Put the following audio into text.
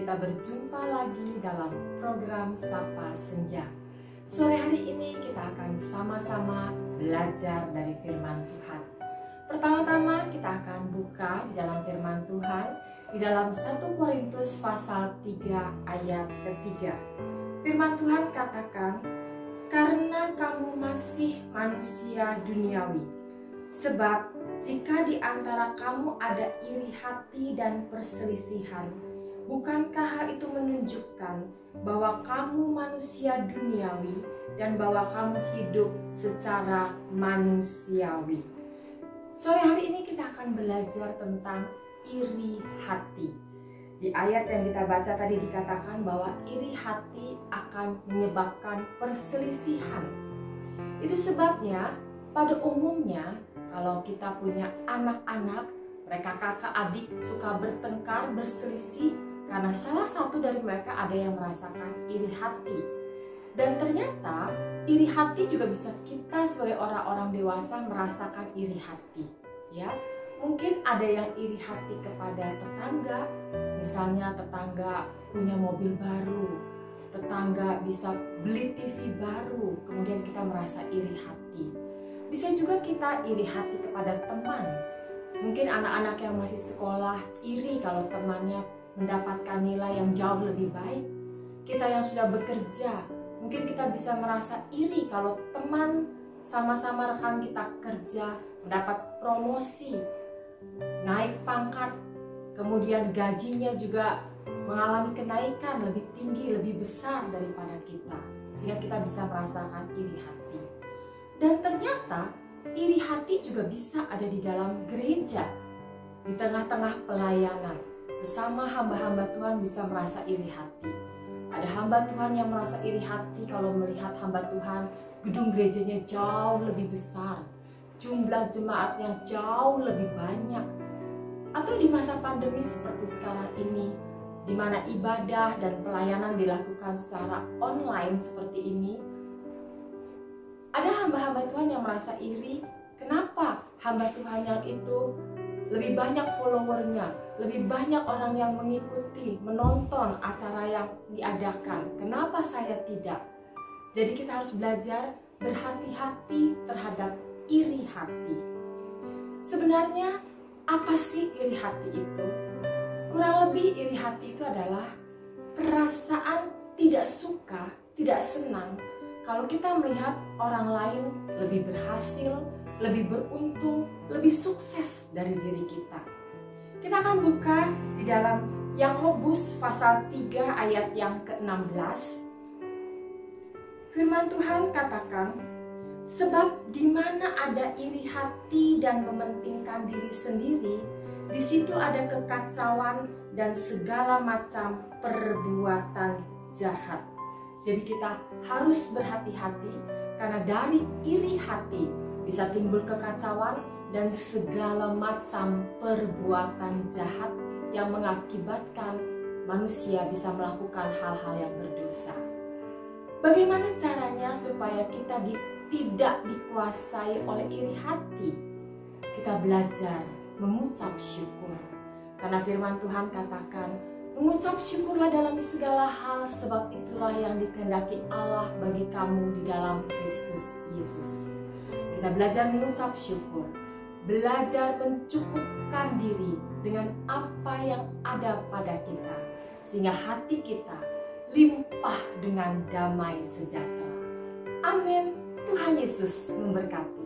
kita berjumpa lagi dalam program Sapa Senja. Sore hari ini kita akan sama-sama belajar dari firman Tuhan. Pertama-tama kita akan buka di dalam firman Tuhan di dalam 1 Korintus pasal 3 ayat ketiga. Firman Tuhan katakan, "Karena kamu masih manusia duniawi, sebab jika di antara kamu ada iri hati dan perselisihan, bukankah hal itu menunjukkan bahwa kamu manusia duniawi dan bahwa kamu hidup secara manusiawi?" Sore hari ini kita akan belajar tentang iri hati. Di ayat yang kita baca tadi dikatakan bahwa iri hati akan menyebabkan perselisihan. Itu sebabnya pada umumnya kalau kita punya anak-anak, mereka kakak adik suka bertengkar, berselisih karena salah satu dari mereka ada yang merasakan iri hati. Dan ternyata iri hati juga bisa kita sebagai orang-orang dewasa merasakan iri hati. Ya, mungkin ada yang iri hati kepada tetangga, misalnya tetangga punya mobil baru, tetangga bisa beli TV baru, kemudian kita merasa iri hati. Bisa juga kita iri hati kepada teman. Mungkin anak-anak yang masih sekolah iri kalau temannya mendapatkan nilai yang jauh lebih baik. Kita yang sudah bekerja, mungkin kita bisa merasa iri kalau teman sama-sama rekan kita kerja mendapat promosi, naik pangkat, kemudian gajinya juga mengalami kenaikan lebih tinggi, lebih besar daripada kita, sehingga kita bisa merasakan iri hati. Dan ternyata iri hati juga bisa ada di dalam gereja, di tengah-tengah pelayanan. Sesama hamba-hamba Tuhan bisa merasa iri hati. Ada hamba Tuhan yang merasa iri hati kalau melihat hamba Tuhan, gedung gerejanya jauh lebih besar, jumlah jemaatnya jauh lebih banyak. Atau di masa pandemi seperti sekarang ini, di mana ibadah dan pelayanan dilakukan secara online seperti ini, ada hamba-hamba Tuhan yang merasa iri. Kenapa hamba Tuhan yang itu lebih banyak followernya, lebih banyak orang yang mengikuti, menonton acara yang diadakan? Kenapa saya tidak? Jadi kita harus belajar berhati-hati terhadap iri hati. Sebenarnya apa sih iri hati itu? Kurang lebih iri hati itu adalah perasaan tidak suka, tidak senang kalau kita melihat orang lain lebih berhasil, lebih beruntung, lebih sukses dari diri kita. Kita akan buka di dalam Yakobus pasal 3 ayat yang ke-16. Firman Tuhan katakan, "Sebab di mana ada iri hati dan mementingkan diri sendiri, di situ ada kekacauan dan segala macam perbuatan jahat." Jadi kita harus berhati-hati karena dari iri hati bisa timbul kekacauan dan segala macam perbuatan jahat yang mengakibatkan manusia bisa melakukan hal-hal yang berdosa. Bagaimana caranya supaya kita tidak dikuasai oleh iri hati? Kita belajar mengucap syukur. Karena firman Tuhan katakan, mengucap syukurlah dalam segala hal, sebab itulah yang dikehendaki Allah bagi kamu di dalam Kristus Yesus. Kita belajar mengucap syukur, belajar mencukupkan diri dengan apa yang ada pada kita, sehingga hati kita limpah dengan damai sejahtera. Amin. Tuhan Yesus memberkati.